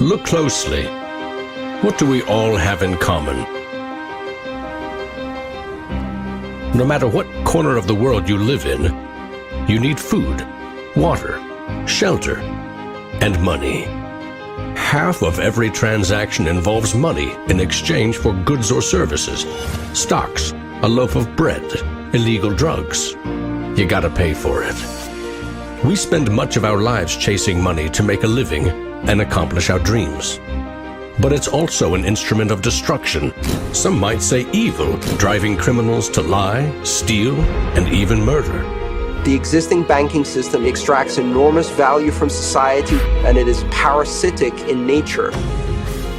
Look closely. What do we all have in common? No matter what corner of the world you live in, you need food, water, shelter, and money. Half of every transaction involves money in exchange for goods or services, stocks, a loaf of bread, illegal drugs. You gotta pay for it. We spend much of our lives chasing money to make a living and accomplish our dreams. But it's also an instrument of destruction. Some might say evil, driving criminals to lie, steal, and even murder. The existing banking system extracts enormous value from society, and it is parasitic in nature.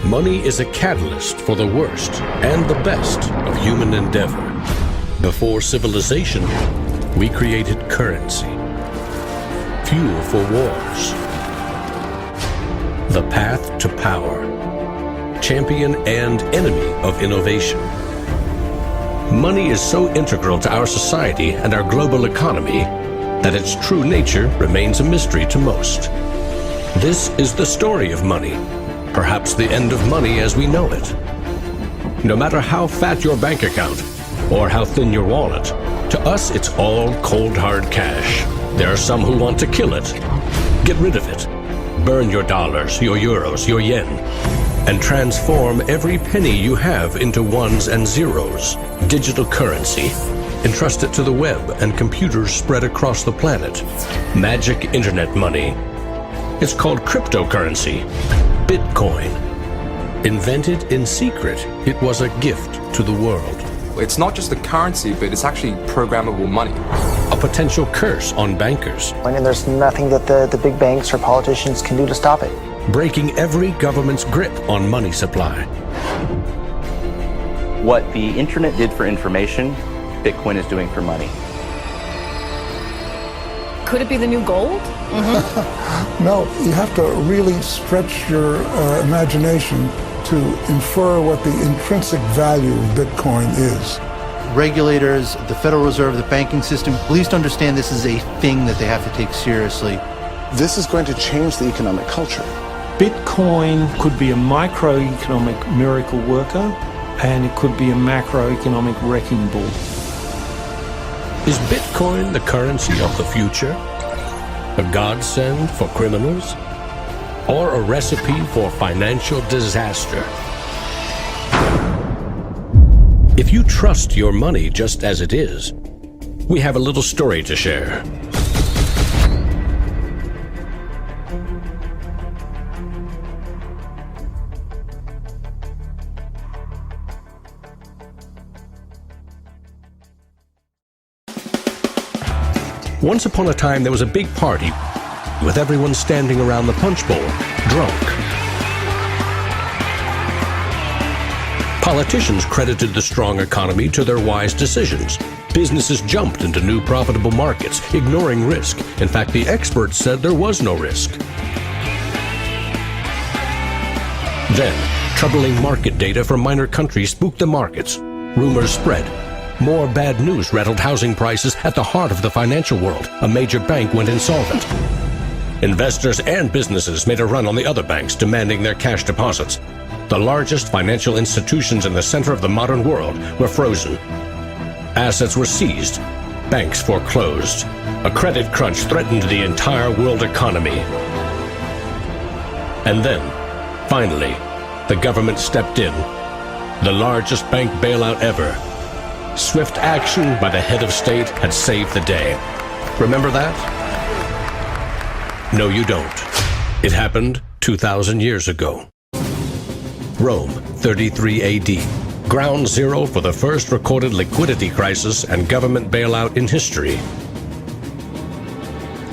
Money is a catalyst for the worst and the best of human endeavor. Before civilization, we created currency, fuel for wars, the path to power, champion and enemy of innovation. Money is so integral to our society and our global economy that its true nature remains a mystery to most. This is the story of money, perhaps the end of money as we know it. No matter how fat your bank account or how thin your wallet, to us it's all cold hard cash. There are some who want to kill it. Get rid of it. Burn your dollars, your euros, your yen, and transform every penny you have into ones and zeros, digital currency. Entrust it to the web and computers spread across the planet. Magic internet money. It's called cryptocurrency, Bitcoin. Invented in secret, it was a gift to the world. It's not just a currency, but it's actually programmable money. A potential curse on bankers. And there's nothing that the big banks or politicians can do to stop it. Breaking every government's grip on money supply. What the internet did for information, Bitcoin is doing for money. Could it be the new gold? No, you have to really stretch your imagination to infer what the intrinsic value of Bitcoin is. Regulators, the Federal Reserve, the banking system, please understand this is a thing that they have to take seriously. This is going to change the economic culture. Bitcoin could be a microeconomic miracle worker, and it could be a macroeconomic wrecking ball. Is Bitcoin the currency of the future? A godsend for criminals? Or a recipe for financial disaster? If you trust your money just as it is, we have a little story to share. Once upon a time, there was a big party with everyone standing around the punch bowl, drunk. Politicians credited the strong economy to their wise decisions. Businesses jumped into new profitable markets, ignoring risk. In fact, the experts said there was no risk. Then, troubling market data from minor countries spooked the markets. Rumors spread. More bad news rattled housing prices at the heart of the financial world. A major bank went insolvent. Investors and businesses made a run on the other banks, demanding their cash deposits. The largest financial institutions in the center of the modern world were frozen. Assets were seized. Banks foreclosed. A credit crunch threatened the entire world economy. And then, finally, the government stepped in. The largest bank bailout ever. Swift action by the head of state had saved the day. Remember that? No, you don't. It happened 2,000 years ago. Rome, 33 AD. Ground zero for the first recorded liquidity crisis and government bailout in history.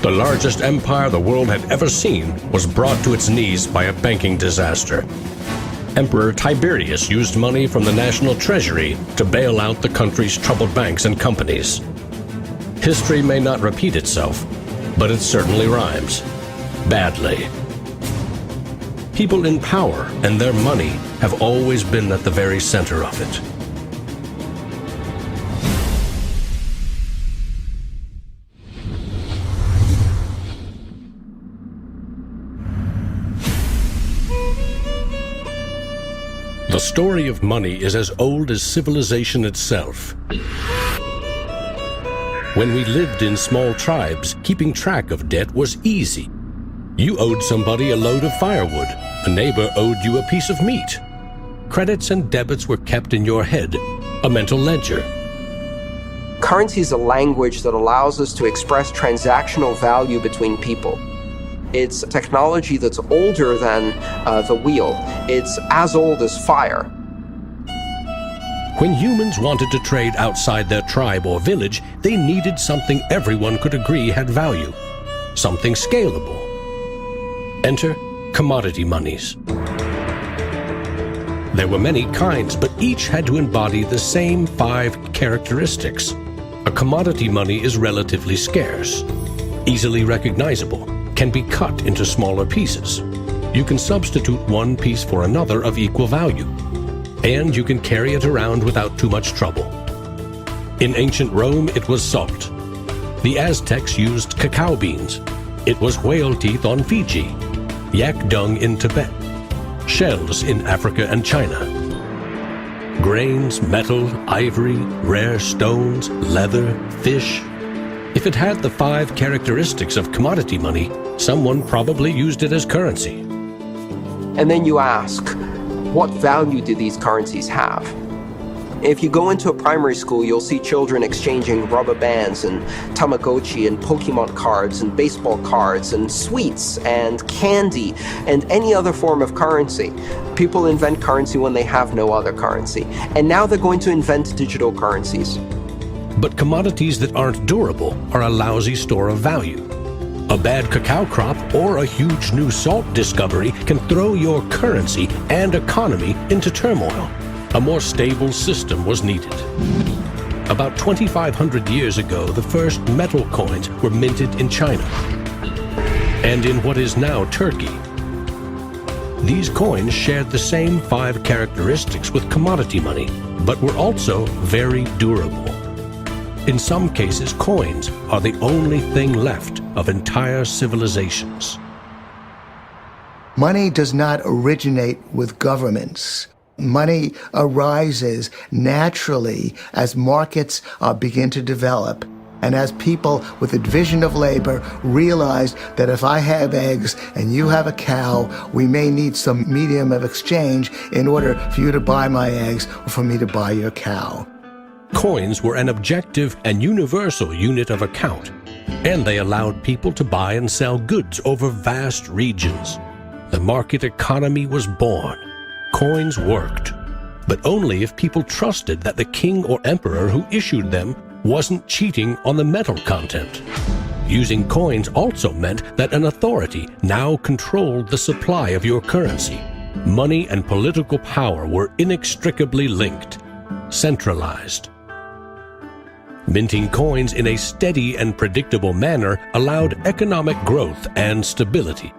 The largest empire the world had ever seen was brought to its knees by a banking disaster. Emperor Tiberius used money from the national treasury to bail out the country's troubled banks and companies. History may not repeat itself, but it certainly rhymes. Badly. People in power and their money have always been at the very center of it. The story of money is as old as civilization itself. When we lived in small tribes, keeping track of debt was easy. You owed somebody a load of firewood. A neighbor owed you a piece of meat. Credits and debits were kept in your head, a mental ledger. Currency is a language that allows us to express transactional value between people. It's technology that's older than the wheel. It's as old as fire. When humans wanted to trade outside their tribe or village, they needed something everyone could agree had value, something scalable. Enter commodity monies. There were many kinds, but each had to embody the same 5 characteristics. A commodity money is relatively scarce, easily recognizable, can be cut into smaller pieces. You can substitute one piece for another of equal value, and you can carry it around without too much trouble. In ancient Rome, it was salt. The Aztecs used cacao beans. It was whale teeth on Fiji, yak dung in Tibet, shells in Africa and China. Grains, metal, ivory, rare stones, leather, fish. If it had the 5 characteristics of commodity money, someone probably used it as currency. And then you ask, what value do these currencies have? If you go into a primary school, you'll see children exchanging rubber bands and Tamagotchi and Pokemon cards and baseball cards and sweets and candy and any other form of currency. People invent currency when they have no other currency. And now they're going to invent digital currencies. But commodities that aren't durable are a lousy store of value. A bad cacao crop or a huge new salt discovery can throw your currency and economy into turmoil. A more stable system was needed. About 2,500 years ago, the first metal coins were minted in China and in what is now Turkey. These coins shared the same 5 characteristics with commodity money, but were also very durable. In some cases, coins are the only thing left of entire civilizations. Money does not originate with governments. Money arises naturally as markets begin to develop, and as people with a division of labor realize that if I have eggs and you have a cow, we may need some medium of exchange in order for you to buy my eggs or for me to buy your cow. Coins were an objective and universal unit of account, and they allowed people to buy and sell goods over vast regions. The market economy was born. Coins worked, but only if people trusted that the king or emperor who issued them wasn't cheating on the metal content. Using coins also meant that an authority now controlled the supply of your currency. Money and political power were inextricably linked, centralized. Minting coins in a steady and predictable manner allowed economic growth and stability.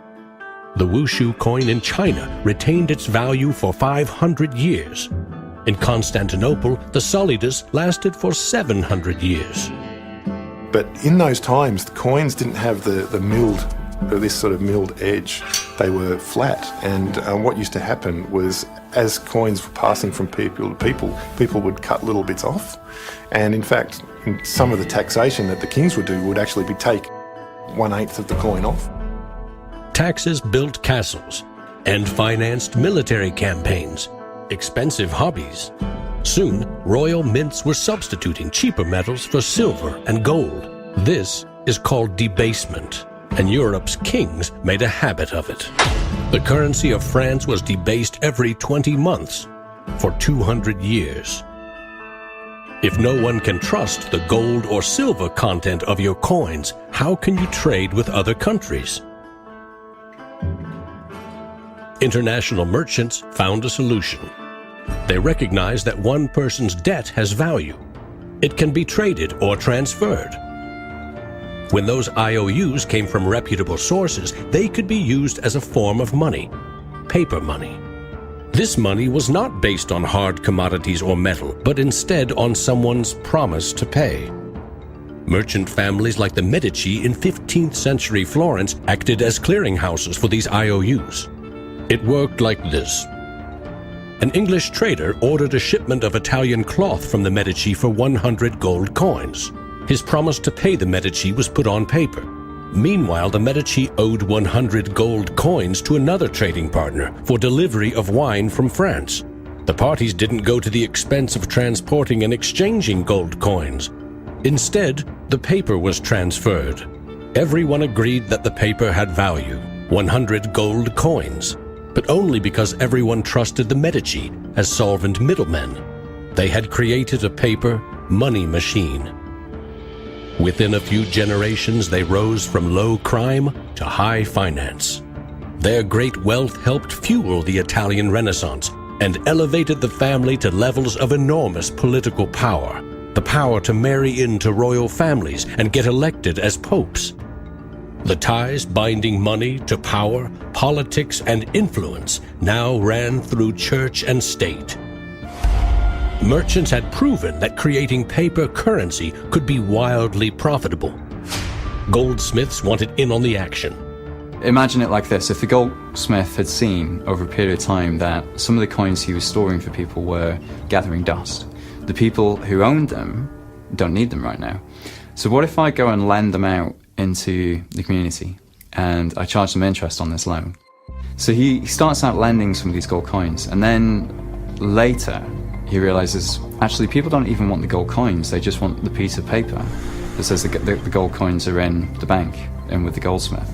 The Wushu coin in China retained its value for 500 years. In Constantinople, the solidus lasted for 700 years. But in those times, the coins didn't have the milled, this sort of milled edge. They were flat, and what used to happen was, as coins were passing from people to people, people would cut little bits off. And in fact, in some of the taxation that the kings would do would actually be take 1/8 of the coin off. Taxes built castles and financed military campaigns, expensive hobbies. Soon, royal mints were substituting cheaper metals for silver and gold. This is called debasement, and Europe's kings made a habit of it. The currency of France was debased every 20 months for 200 years. If no one can trust the gold or silver content of your coins, how can you trade with other countries? International merchants found a solution. They recognized that one person's debt has value. It can be traded or transferred. When those IOUs came from reputable sources, they could be used as a form of money, paper money. This money was not based on hard commodities or metal, but instead on someone's promise to pay. Merchant families like the Medici in 15th century Florence acted as clearinghouses for these IOUs. It worked like this. an English trader ordered a shipment of Italian cloth from the Medici for 100 gold coins. His promise to pay the Medici was put on paper. Meanwhile, the Medici owed 100 gold coins to another trading partner for delivery of wine from France. The parties didn't go to the expense of transporting and exchanging gold coins. Instead, the paper was transferred. Everyone agreed that the paper had value, 100 gold coins, but only because everyone trusted the Medici as solvent middlemen. They had created a paper money machine. Within a few generations, they rose from low crime to high finance. Their great wealth helped fuel the Italian Renaissance and elevated the family to levels of enormous political power, the power to marry into royal families and get elected as popes. The ties binding money to power, politics, and influence now ran through church and state. Merchants had proven that creating paper currency could be wildly profitable. Goldsmiths wanted in on the action. Imagine it like this. If the goldsmith had seen over a period of time that some of the coins he was storing for people were gathering dust, the people who owned them don't need them right now. So what if I go and lend them out into the community and I charge them interest on this loan? So he starts out lending some of these gold coins, and then later he realizes actually people don't even want the gold coins, they just want the piece of paper that says the gold coins are in the bank and with the goldsmith.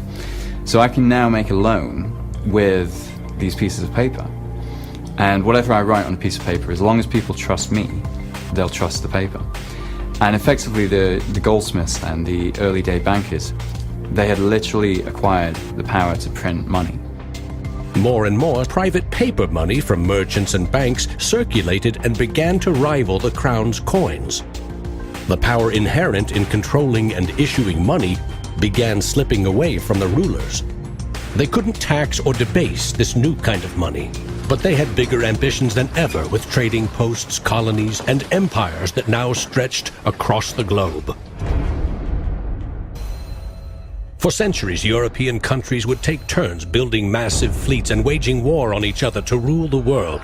So I can now make a loan with these pieces of paper, and whatever I write on a piece of paper, as long as people trust me, they'll trust the paper. And effectively the goldsmiths and the early day bankers, they had literally acquired the power to print money. More and more private paper money from merchants and banks circulated and began to rival the crown's coins. The power inherent in controlling and issuing money began slipping away from the rulers. They couldn't tax or debase this new kind of money, but they had bigger ambitions than ever with trading posts, colonies, and empires that now stretched across the globe. For centuries, European countries would take turns building massive fleets and waging war on each other to rule the world.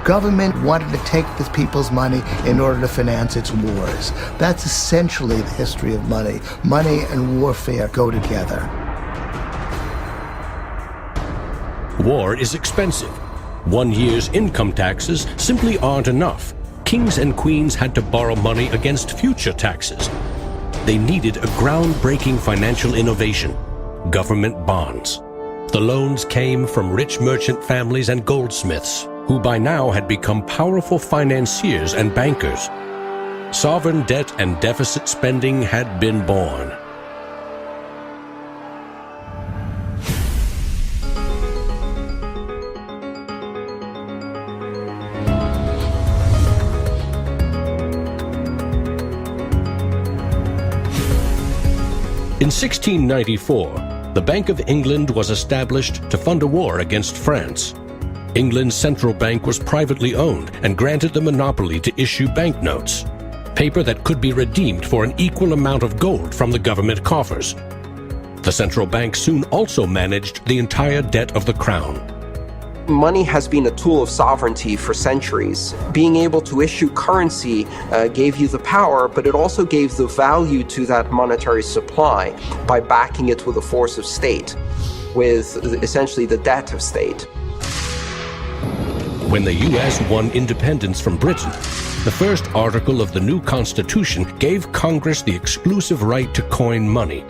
Government wanted to take the people's money in order to finance its wars. That's essentially the history of money. Money and warfare go together. War is expensive. 1 year's income taxes simply aren't enough. Kings and queens had to borrow money against future taxes. They needed a groundbreaking financial innovation: government bonds. The loans came from rich merchant families and goldsmiths, who by now had become powerful financiers and bankers. Sovereign debt and deficit spending had been born. In 1694, the Bank of England was established to fund a war against France. England's central bank was privately owned and granted the monopoly to issue banknotes, paper that could be redeemed for an equal amount of gold from the government coffers. The central bank soon also managed the entire debt of the crown. Money has been a tool of sovereignty for centuries. Being able to issue currency gave you the power, but it also gave the value to that monetary supply by backing it with a force of state, with essentially the debt of state. When the U.S. won independence from Britain, the first article of the new Constitution gave Congress the exclusive right to coin money.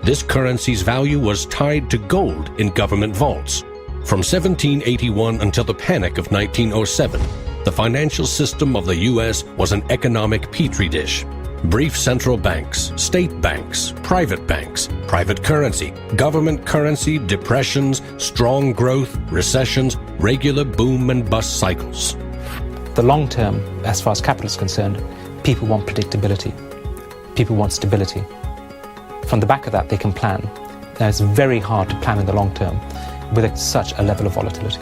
This currency's value was tied to gold in government vaults. From 1781 until the Panic of 1907, the financial system of the U.S. was an economic petri dish. Brief central banks, state banks, private currency, government currency, depressions, strong growth, recessions, regular boom and bust cycles. The long term, as far as capital is concerned, people want predictability. People want stability. From the back of that, they can plan. Now, it's very hard to plan in the long term with such a level of volatility.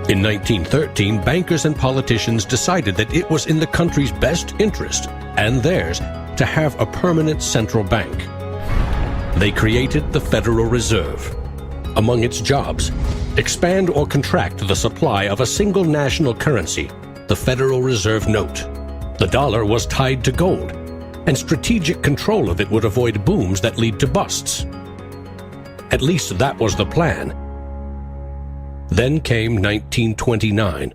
In 1913, bankers and politicians decided that it was in the country's best interest, and theirs, to have a permanent central bank. They created the Federal Reserve. Among its jobs, expand or contract the supply of a single national currency, the Federal Reserve note. The dollar was tied to gold, and strategic control of it would avoid booms that lead to busts. At least that was the plan. Then came 1929.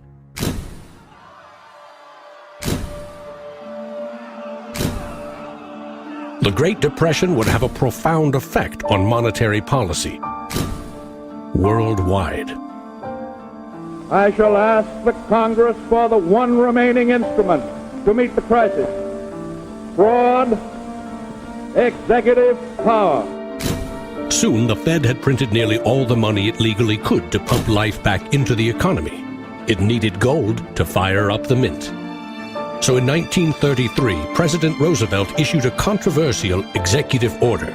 The Great Depression would have a profound effect on monetary policy worldwide. I shall ask the Congress for the one remaining instrument to meet the crisis: broad executive power. Soon, the Fed had printed nearly all the money it legally could to pump life back into the economy. It needed gold to fire up the mint. So in 1933, President Roosevelt issued a controversial executive order,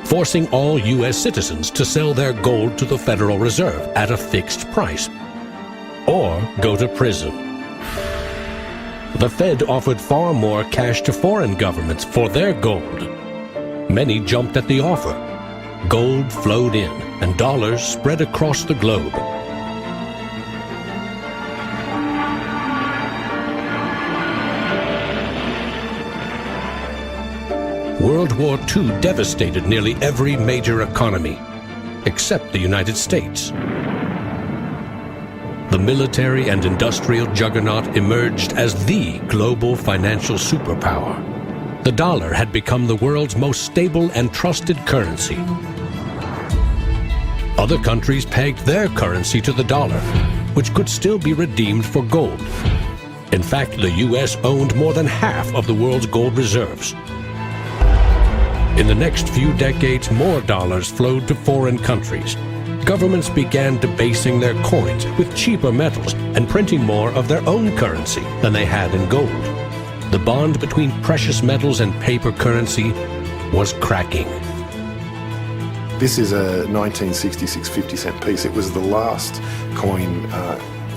forcing all U.S. citizens to sell their gold to the Federal Reserve at a fixed price, or go to prison. The Fed offered far more cash to foreign governments for their gold. Many jumped at the offer. Gold flowed in, and dollars spread across the globe. World War II devastated nearly every major economy, except the United States. The military and industrial juggernaut emerged as the global financial superpower. The dollar had become the world's most stable and trusted currency. Other countries pegged their currency to the dollar, which could still be redeemed for gold. In fact, the U.S. owned more than half of the world's gold reserves. In the next few decades, more dollars flowed to foreign countries. Governments began debasing their coins with cheaper metals and printing more of their own currency than they had in gold. The bond between precious metals and paper currency was cracking. This is a 1966 50-cent piece. It was the last coin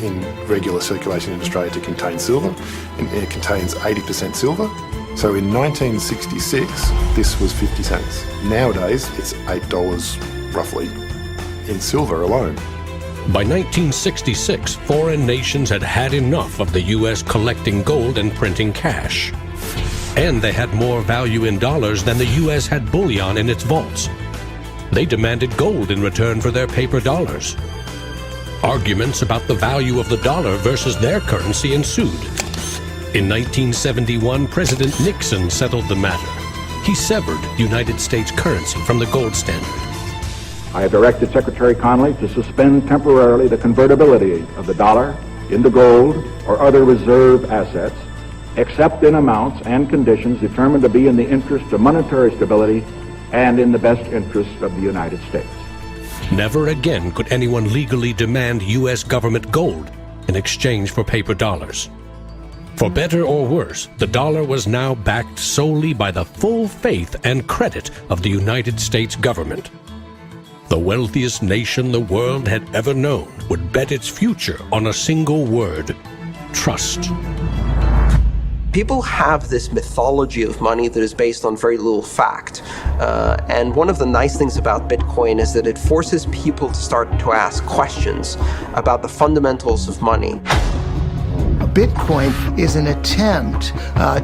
in regular circulation in Australia to contain silver, and it contains 80% silver. So in 1966, this was 50 cents. Nowadays, it's $8 roughly in silver alone. By 1966, foreign nations had had enough of the U.S. collecting gold and printing cash. And they had more value in dollars than the U.S. had bullion in its vaults. They demanded gold in return for their paper dollars. Arguments about the value of the dollar versus their currency ensued. In 1971, President Nixon settled the matter. He severed United States currency from the gold standard. I have directed Secretary Connally to suspend temporarily the convertibility of the dollar into gold or other reserve assets, except in amounts and conditions determined to be in the interest of monetary stability and in the best interest of the United States. Never again could anyone legally demand U.S. government gold in exchange for paper dollars. For better or worse, the dollar was now backed solely by the full faith and credit of the United States government. The wealthiest nation the world had ever known would bet its future on a single word: trust. People have this mythology of money that is based on very little fact. And one of the nice things about Bitcoin is that it forces people to start to ask questions about the fundamentals of money. Bitcoin is an attempt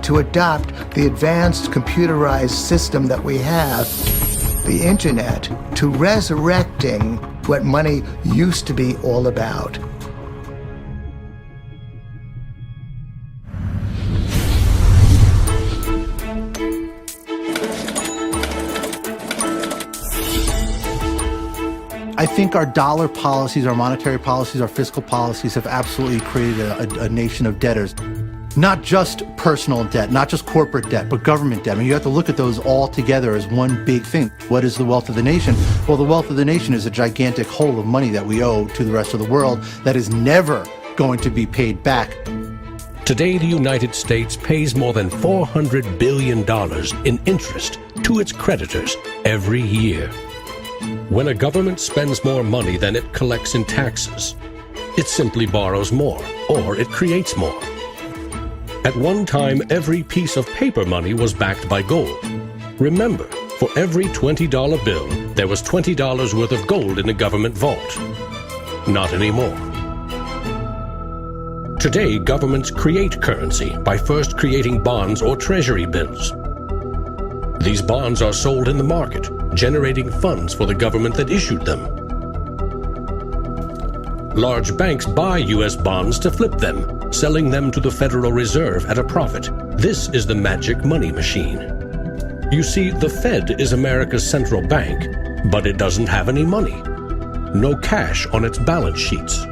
to adopt the advanced computerized system that we have, the internet, to resurrecting what money used to be all about. I think our dollar policies, our monetary policies, our fiscal policies have absolutely created a nation of debtors. Not just personal debt, not just corporate debt, but government debt. I mean, you have to look at those all together as one big thing. What is the wealth of the nation? Well, the wealth of the nation is a gigantic hole of money that we owe to the rest of the world that is never going to be paid back. Today, the United States pays more than $400 billion in interest to its creditors every year. When a government spends more money than it collects in taxes, it simply borrows more, or it creates more. At one time, every piece of paper money was backed by gold. Remember, For every $20 bill, there was $20 worth of gold in the government vault. Not anymore. Today, governments create currency by first creating bonds or treasury bills. These bonds are sold in the market, generating funds for the government that issued them. Large banks buy U.S. bonds to flip them, selling them to the Federal Reserve at a profit. This is the magic money machine. You see, the Fed is America's central bank, but it doesn't have any money. No cash on its balance sheets.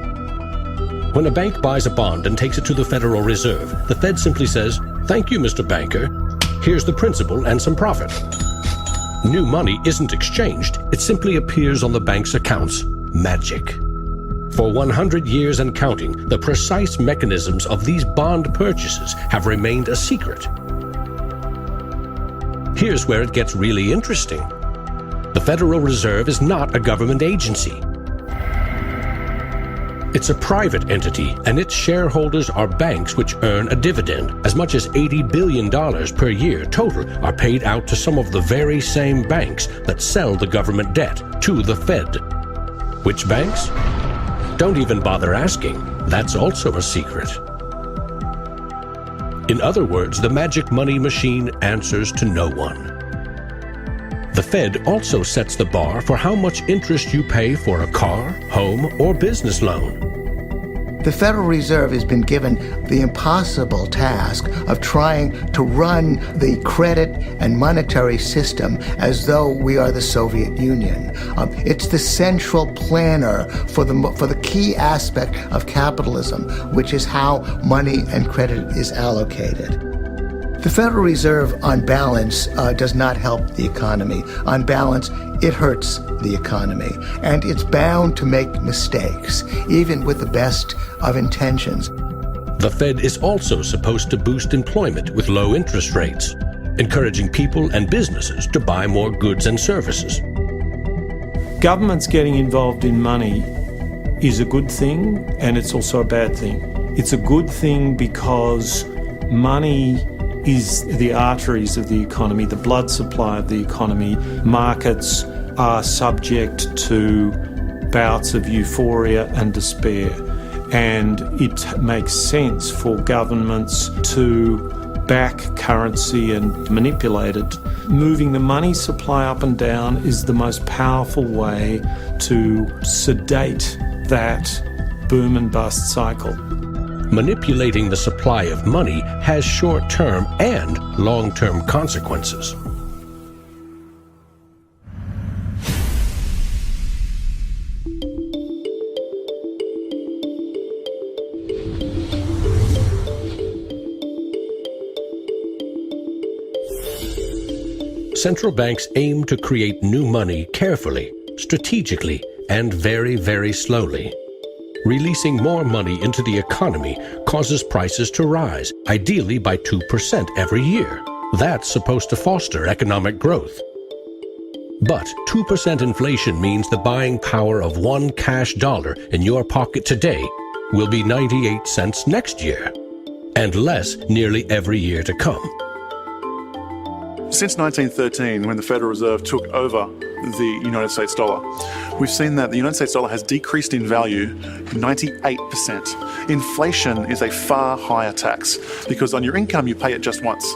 When a bank buys a bond and takes it to the Federal Reserve, the Fed simply says, "Thank you, Mr. Banker. Here's the principal and some profit." New money isn't exchanged. It simply appears on the bank's accounts. Magic. For 100 years and counting, the precise mechanisms of these bond purchases have remained a secret. Here's where it gets really interesting. The Federal Reserve is not a government agency. It's a private entity, and its shareholders are banks which earn a dividend. As much as $80 billion per year total are paid out to some of the very same banks that sell the government debt to the Fed. Which banks? Don't even bother asking. That's also a secret. In other words, the magic money machine answers to no one. The Fed also sets the bar for how much interest you pay for a car, home, or business loan. The Federal Reserve has been given the impossible task of trying to run the credit and monetary system as though we are the Soviet Union. It's the central planner for the key aspect of capitalism, which is how money and credit is allocated. The Federal Reserve, on balance, does not help the economy. On balance, it hurts the economy. And it's bound to make mistakes, even with the best of intentions. The Fed is also supposed to boost employment with low interest rates, encouraging people and businesses to buy more goods and services. Governments getting involved in money is a good thing, and it's also a bad thing. It's a good thing because money is the arteries of the economy, the blood supply of the economy. Markets are subject to bouts of euphoria and despair, and it makes sense for governments to back currency and manipulate it. Moving the money supply up and down is the most powerful way to sedate that boom and bust cycle. Manipulating the supply of money has short-term and long-term consequences. Central banks aim to create new money carefully, strategically, and very, very slowly. Releasing more money into the economy causes prices to rise, ideally by 2% every year. That's supposed to foster economic growth. But 2% inflation means the buying power of one cash dollar in your pocket today will be 98 cents next year, and less nearly every year to come. Since 1913, when the Federal Reserve took over the United States dollar, we've seen that the United States dollar has decreased in value 98%. Inflation is a far higher tax because on your income you pay it just once.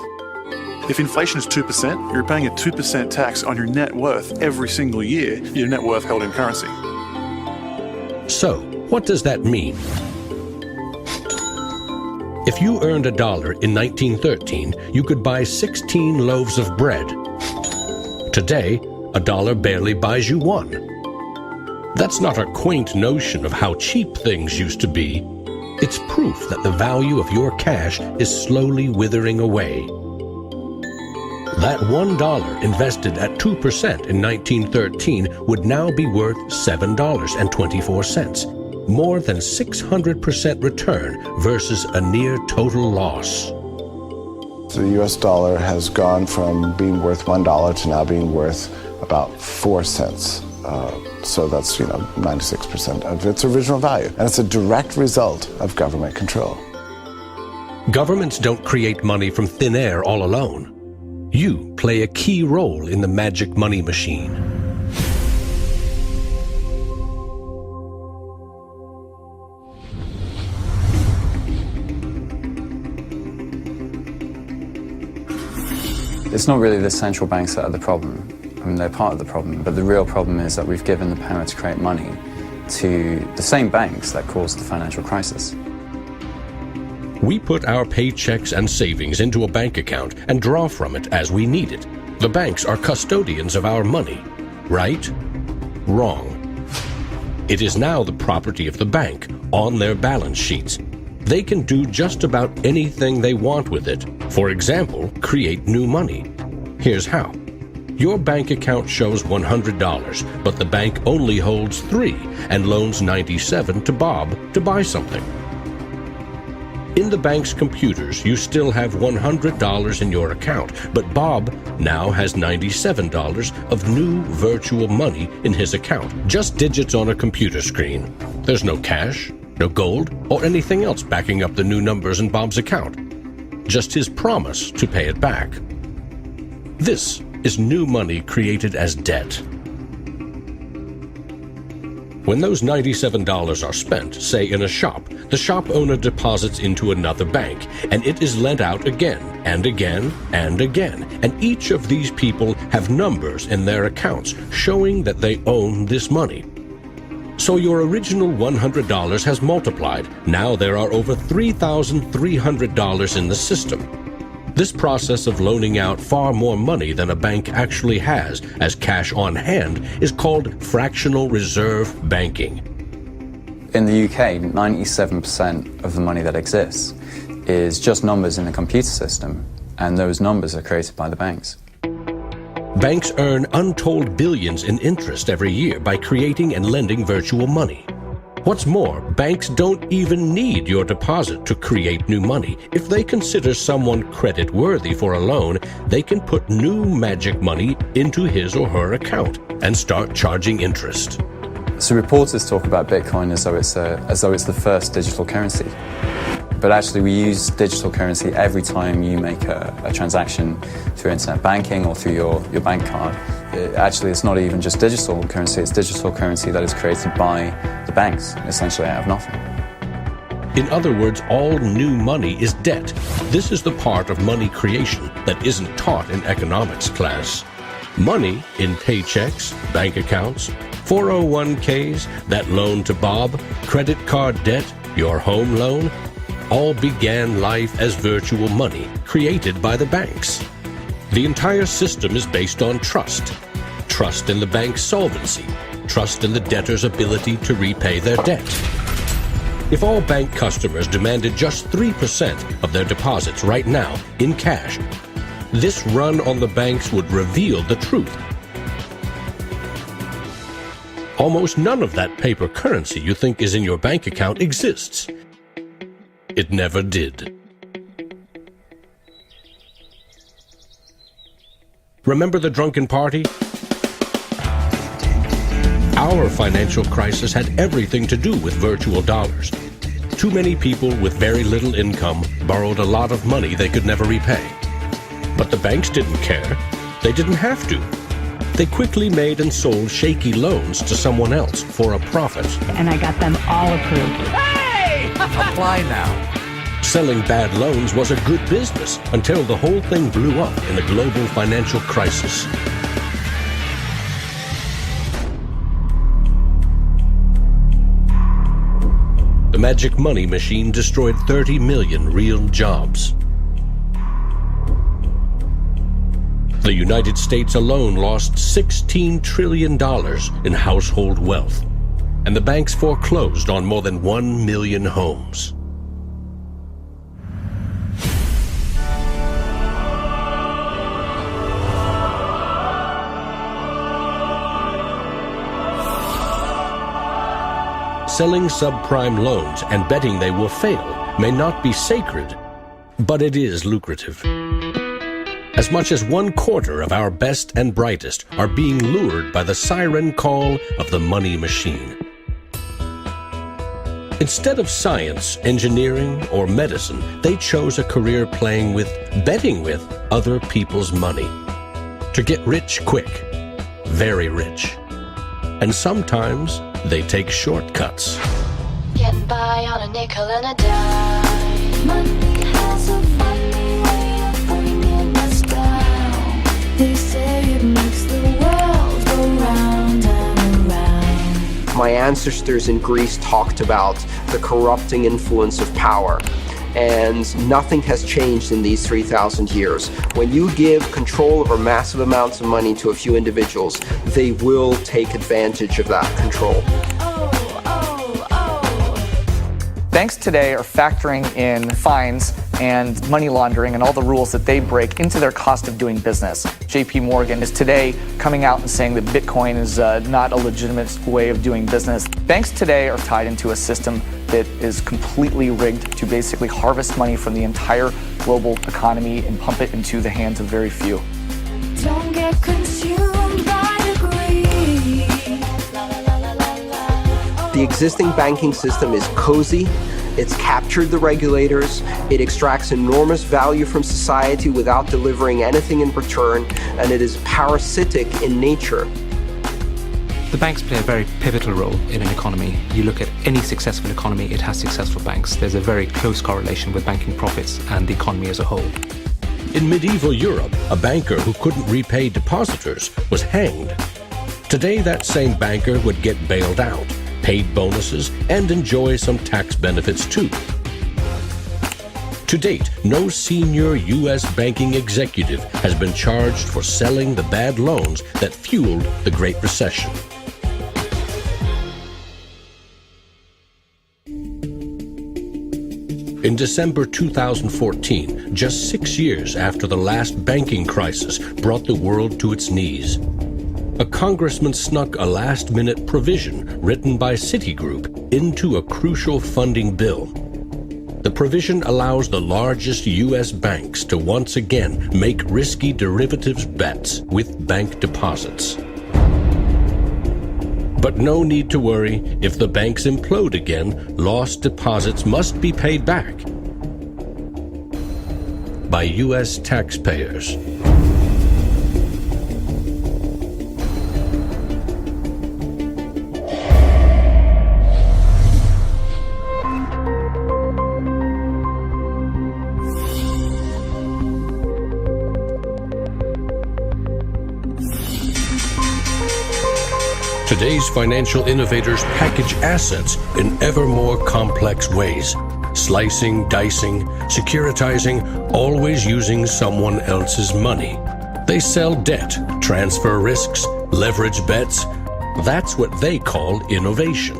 If inflation is 2%, you're paying a 2% tax on your net worth every single year, your net worth held in currency. So, what does that mean? If you earned $1 in 1913, you could buy 16 loaves of bread. Today, $1 barely buys you one. That's not a quaint notion of how cheap things used to be. It's proof that the value of your cash is slowly withering away. That $1 invested at 2% in 1913 would now be worth $7.24. More than 600% return versus a near total loss. The US dollar has gone from being worth $1 to now being worth about 4 cents. So that's, 96% of its original value. And it's a direct result of government control. Governments don't create money from thin air all alone. You play a key role in the magic money machine. It's not really the central banks that are the problem. I mean, they're part of the problem, but the real problem is that we've given the power to create money to the same banks that caused the financial crisis. We put our paychecks and savings into a bank account and draw from it as we need it. The banks are custodians of our money. Right? Wrong. It is now the property of the bank on their balance sheets. They can do just about anything they want with it. For example, create new money. Here's how. Your bank account shows $100, but the bank only holds $3 and loans $97 to Bob to buy something. In the bank's computers, you still have $100 in your account, but Bob now has $97 of new virtual money in his account, just digits on a computer screen. There's no cash, no gold, or anything else backing up the new numbers in Bob's account. Just his promise to pay it back. This is new money created as debt. When those $97 are spent, say in a shop, the shop owner deposits into another bank, and it is lent out again, and again, and again. And each of these people have numbers in their accounts showing that they own this money. So your original $100 has multiplied. Now there are over $3,300 in the system. This process of loaning out far more money than a bank actually has as cash on hand is called fractional reserve banking. In the UK, 97% of the money that exists is just numbers in the computer system, and those numbers are created by the banks. Banks earn untold billions in interest every year by creating and lending virtual money. What's more, banks don't even need your deposit to create new money. If they consider someone credit-worthy for a loan, they can put new magic money into his or her account and start charging interest. So reporters talk about Bitcoin as though it's the first digital currency. But actually we use digital currency every time you make a transaction through internet banking or through your bank card. Actually, it's not even just digital currency, it's digital currency that is created by the banks, essentially out of nothing. In other words, all new money is debt. This is the part of money creation that isn't taught in economics class. Money in paychecks, bank accounts, 401ks, that loan to Bob, credit card debt, your home loan, all began life as virtual money created by the banks. The entire system is based on trust. Trust in the bank's solvency. Trust in the debtor's ability to repay their debt. If all bank customers demanded just 3% of their deposits right now in cash, this run on the banks would reveal the truth. Almost none of that paper currency you think is in your bank account exists. It never did. Remember the drunken party? Our financial crisis had everything to do with virtual dollars. Too many people with very little income borrowed a lot of money they could never repay. But the banks didn't care. They didn't have to. They quickly made and sold shaky loans to someone else for a profit. And I got them all approved. Hey! Apply now. Selling bad loans was a good business until the whole thing blew up in the global financial crisis. The magic money machine destroyed 30 million real jobs. The United States alone lost $16 trillion in household wealth, and the banks foreclosed on more than 1 million homes. Selling subprime loans and betting they will fail may not be sacred, but it is lucrative. As much as 1/4 of our best and brightest are being lured by the siren call of the money machine. Instead of science, engineering, or medicine, they chose a career betting with other people's money. To get rich quick, very rich. And sometimes they take shortcuts. Getting by on a nickel and a dime. Money has a funny way of bringing us down. They say it makes the world go round and around. My ancestors in Greece talked about the corrupting influence of power. And nothing has changed in these 3,000 years. When you give control over massive amounts of money to a few individuals, they will take advantage of that control. Banks today are factoring in fines and money laundering and all the rules that they break into their cost of doing business. JP Morgan is today coming out and saying that Bitcoin is not a legitimate way of doing business. Banks today are tied into a system that is completely rigged to basically harvest money from the entire global economy and pump it into the hands of very few. Don't get consumed by greed. The existing banking system is cozy, it's captured the regulators, it extracts enormous value from society without delivering anything in return, and it is parasitic in nature. The banks play a very pivotal role in an economy. You look at any successful economy, it has successful banks. There's a very close correlation with banking profits and the economy as a whole. In medieval Europe, a banker who couldn't repay depositors was hanged. Today, that same banker would get bailed out, paid bonuses, and enjoy some tax benefits too. To date, no senior U.S. banking executive has been charged for selling the bad loans that fueled the Great Recession. In December 2014, just 6 years after the last banking crisis brought the world to its knees, a congressman snuck a last-minute provision written by Citigroup into a crucial funding bill. The provision allows the largest U.S. banks to once again make risky derivatives bets with bank deposits. But no need to worry. If the banks implode again, lost deposits must be paid back by U.S. taxpayers. Today's financial innovators package assets in ever more complex ways, slicing, dicing, securitizing, always using someone else's money. They sell debt, transfer risks, leverage bets. That's what they call innovation.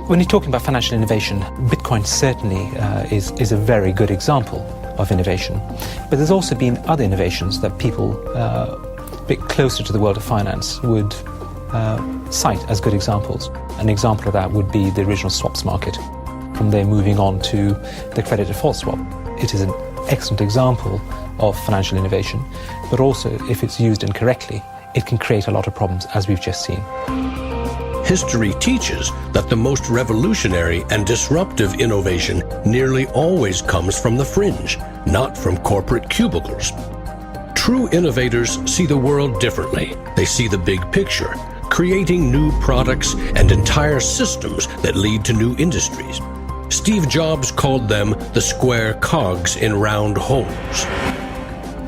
When you're talking about financial innovation, Bitcoin certainly is a very good example of innovation. But there's also been other innovations that people a bit closer to the world of finance would cite as good examples. An example of that would be the original swaps market. From there moving on to the credit default swap. It is an excellent example of financial innovation, but also if it's used incorrectly, it can create a lot of problems, as we've just seen. History teaches that the most revolutionary and disruptive innovation nearly always comes from the fringe, not from corporate cubicles. True innovators see the world differently. They see the big picture, creating new products and entire systems that lead to new industries. Steve Jobs called them the square cogs in round holes.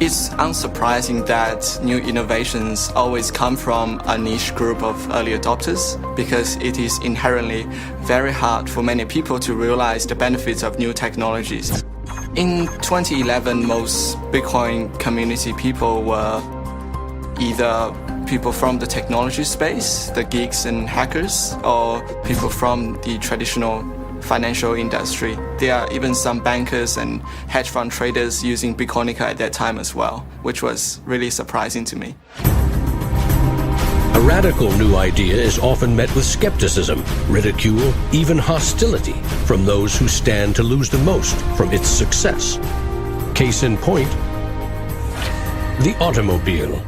It's unsurprising that new innovations always come from a niche group of early adopters because it is inherently very hard for many people to realize the benefits of new technologies. In 2011, most Bitcoin community people were either people from the technology space, the geeks and hackers, or people from the traditional financial industry. There are even some bankers and hedge fund traders using Bitcoinica at that time as well, which was really surprising to me. A radical new idea is often met with skepticism, ridicule, even hostility from those who stand to lose the most from its success. Case in point, the automobile.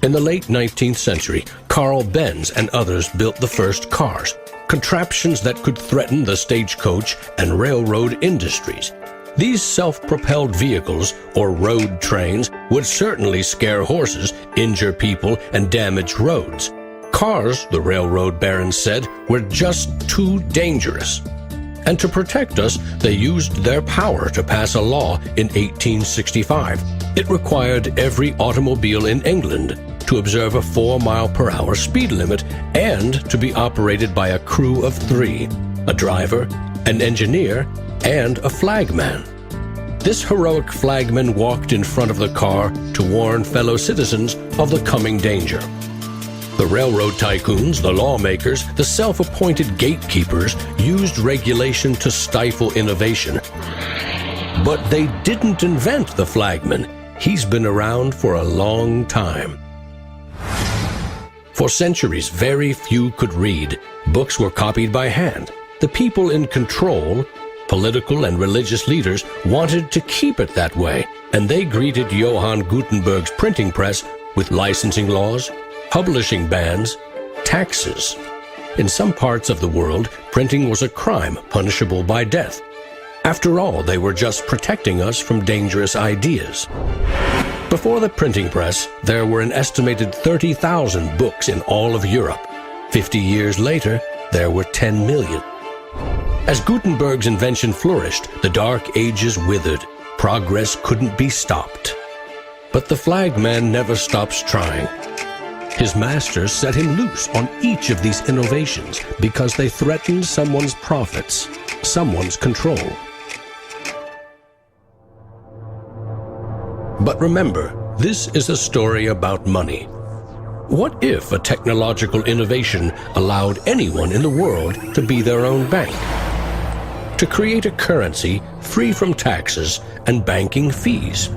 In the late 19th century, Carl Benz and others built the first cars, contraptions that could threaten the stagecoach and railroad industries. These self-propelled vehicles, or road trains, would certainly scare horses, injure people, and damage roads. Cars, the railroad barons said, were just too dangerous. And to protect us, they used their power to pass a law in 1865. It required every automobile in England to observe a 4-mile-per-hour speed limit and to be operated by a crew of 3, a driver, an engineer, and a flagman. This heroic flagman walked in front of the car to warn fellow citizens of the coming danger. The railroad tycoons, the lawmakers, the self-appointed gatekeepers used regulation to stifle innovation. But they didn't invent the flagman. He's been around for a long time. For centuries, very few could read. Books were copied by hand. The people in control, political and religious leaders, wanted to keep it that way, and they greeted Johann Gutenberg's printing press with licensing laws, publishing bans, taxes. In some parts of the world, printing was a crime punishable by death. After all, they were just protecting us from dangerous ideas. Before the printing press, there were an estimated 30,000 books in all of Europe. 50 years later, there were 10 million. As Gutenberg's invention flourished, the Dark Ages withered. Progress couldn't be stopped. But the flagman never stops trying. His masters set him loose on each of these innovations because they threatened someone's profits, someone's control. But remember, this is a story about money. What if a technological innovation allowed anyone in the world to be their own bank? To create a currency free from taxes and banking fees?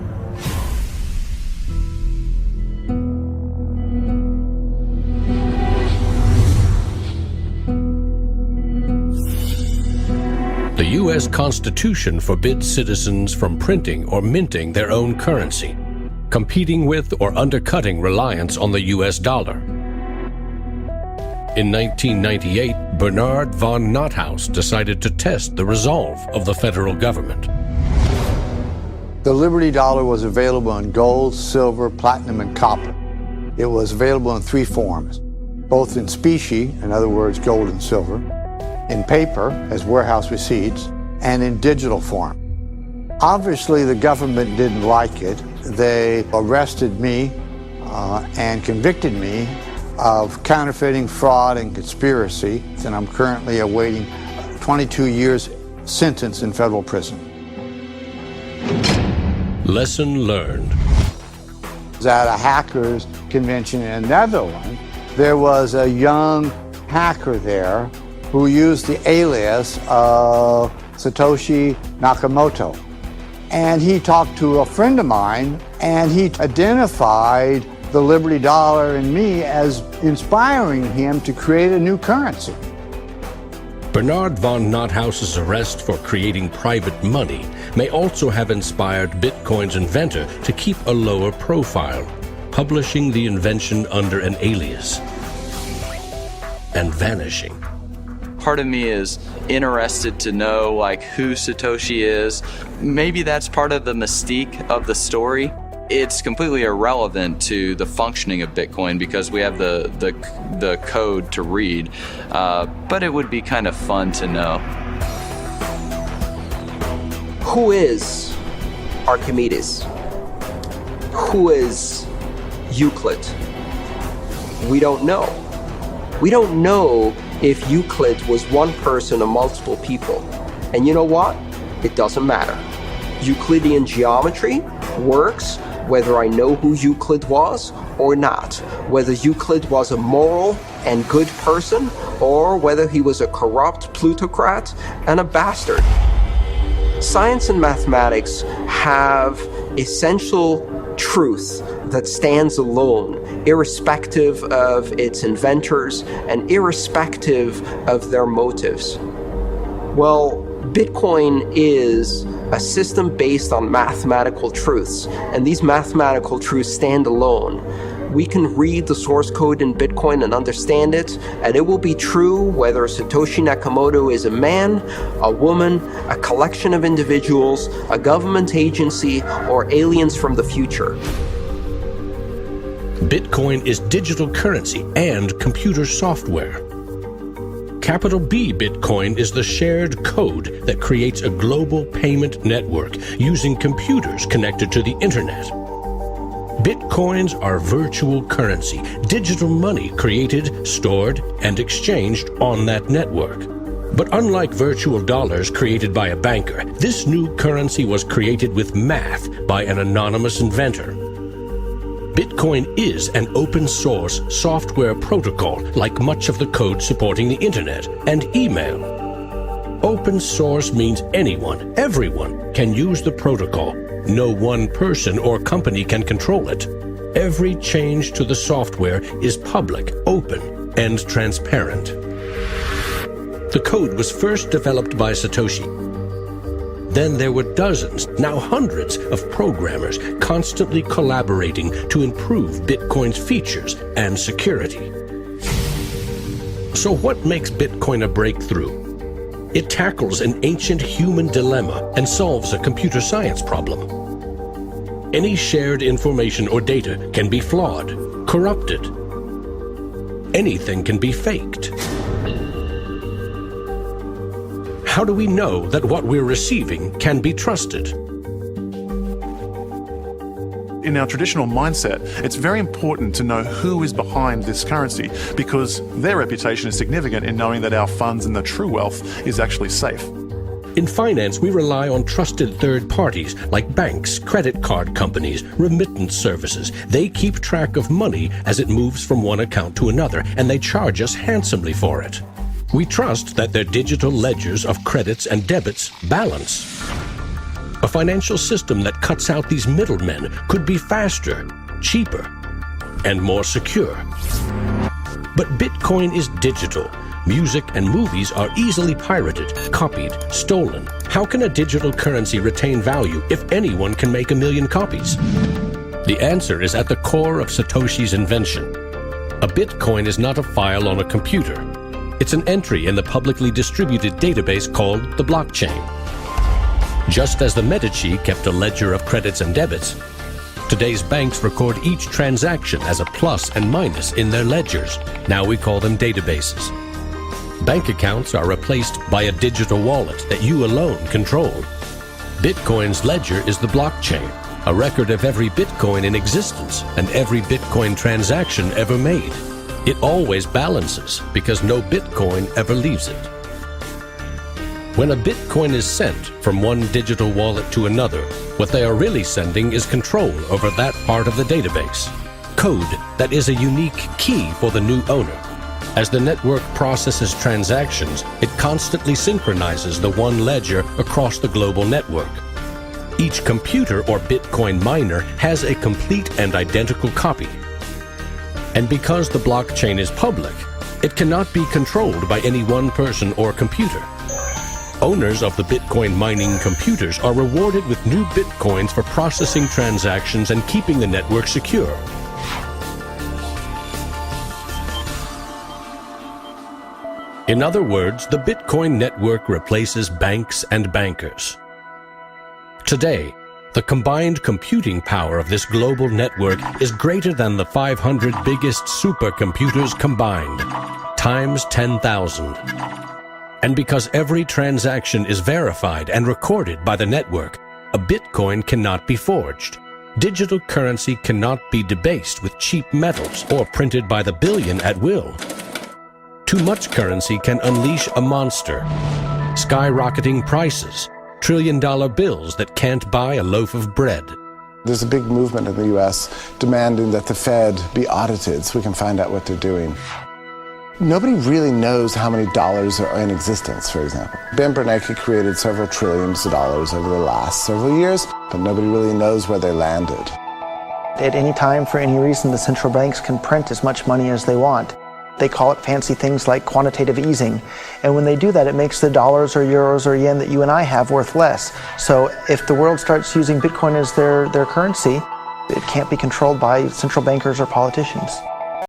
The U.S. Constitution forbids citizens from printing or minting their own currency, competing with or undercutting reliance on the U.S. dollar. In 1998, Bernard von Nothaus decided to test the resolve of the federal government. The Liberty Dollar was available in gold, silver, platinum, and copper. It was available in 3 forms, both in specie, in other words, gold and silver, in paper, as warehouse receipts, and in digital form. Obviously, the government didn't like it. They arrested me and convicted me of counterfeiting, fraud, and conspiracy, and I'm currently awaiting 22 years sentence in federal prison. Lesson learned. At a hackers convention in the Netherlands, there was a young hacker there who used the alias of Satoshi Nakamoto. And he talked to a friend of mine, and he identified the Liberty Dollar and me as inspiring him to create a new currency. Bernard von Nothaus's arrest for creating private money may also have inspired Bitcoin's inventor to keep a lower profile, publishing the invention under an alias and vanishing. Part of me is interested to know who Satoshi is. Maybe that's part of the mystique of the story. It's completely irrelevant to the functioning of Bitcoin because we have the code to read, but it would be kind of fun to know. Who is Archimedes? Who is Euclid? We don't know. We don't know if Euclid was one person or multiple people. And you know what? It doesn't matter. Euclidean geometry works whether I know who Euclid was or not, whether Euclid was a moral and good person or whether he was a corrupt plutocrat and a bastard. Science and mathematics have essential truth that stands alone, irrespective of its inventors and irrespective of their motives. Well, Bitcoin is a system based on mathematical truths, and these mathematical truths stand alone. We can read the source code in Bitcoin and understand it, and it will be true whether Satoshi Nakamoto is a man, a woman, a collection of individuals, a government agency, or aliens from the future. Bitcoin is digital currency and computer software. Capital B Bitcoin is the shared code that creates a global payment network using computers connected to the internet. Bitcoins are virtual currency, digital money created, stored, and exchanged on that network. But unlike virtual dollars created by a banker, this new currency was created with math by an anonymous inventor. Bitcoin is an open-source software protocol like much of the code supporting the internet and email. Open source means anyone, everyone can use the protocol. No one person or company can control it. Every change to the software is public, open, and transparent. The code was first developed by Satoshi. Then there were dozens, now hundreds, of programmers constantly collaborating to improve Bitcoin's features and security. So what makes Bitcoin a breakthrough? It tackles an ancient human dilemma and solves a computer science problem. Any shared information or data can be flawed, corrupted. Anything can be faked. How do we know that what we're receiving can be trusted? In our traditional mindset, it's very important to know who is behind this currency because their reputation is significant in knowing that our funds and the true wealth is actually safe. In finance, we rely on trusted third parties like banks, credit card companies, remittance services. They keep track of money as it moves from one account to another, and they charge us handsomely for it. We trust that their digital ledgers of credits and debits balance. A financial system that cuts out these middlemen could be faster, cheaper, and more secure. But Bitcoin is digital. Music and movies are easily pirated, copied, stolen. How can a digital currency retain value if anyone can make 1 million copies? The answer is at the core of Satoshi's invention. A Bitcoin is not a file on a computer. It's an entry in the publicly distributed database called the blockchain. Just as the Medici kept a ledger of credits and debits, today's banks record each transaction as a plus and minus in their ledgers. Now we call them databases. Bank accounts are replaced by a digital wallet that you alone control. Bitcoin's ledger is the blockchain, a record of every Bitcoin in existence and every Bitcoin transaction ever made. It always balances because no Bitcoin ever leaves it. When a Bitcoin is sent from one digital wallet to another, what they are really sending is control over that part of the database. Code that is a unique key for the new owner. As the network processes transactions, it constantly synchronizes the one ledger across the global network. Each computer or Bitcoin miner has a complete and identical copy. And because the blockchain is public, it cannot be controlled by any one person or computer. Owners of the Bitcoin mining computers are rewarded with new Bitcoins for processing transactions and keeping the network secure. In other words, the Bitcoin network replaces banks and bankers. Today, the combined computing power of this global network is greater than the 500 biggest supercomputers combined, times 10,000. And because every transaction is verified and recorded by the network, a Bitcoin cannot be forged. Digital currency cannot be debased with cheap metals or printed by the billion at will. Too much currency can unleash a monster, skyrocketing prices, trillion-dollar bills that can't buy a loaf of bread. There's a big movement in the U.S. demanding that the Fed be audited so we can find out what they're doing. Nobody really knows how many dollars are in existence, for example. Ben Bernanke created several trillions of dollars over the last several years, but nobody really knows where they landed. At any time, for any reason, the central banks can print as much money as they want. They call it fancy things like quantitative easing. And when they do that, it makes the dollars or euros or yen that you and I have worth less. So if the world starts using Bitcoin as their currency, It can't be controlled by central bankers or politicians.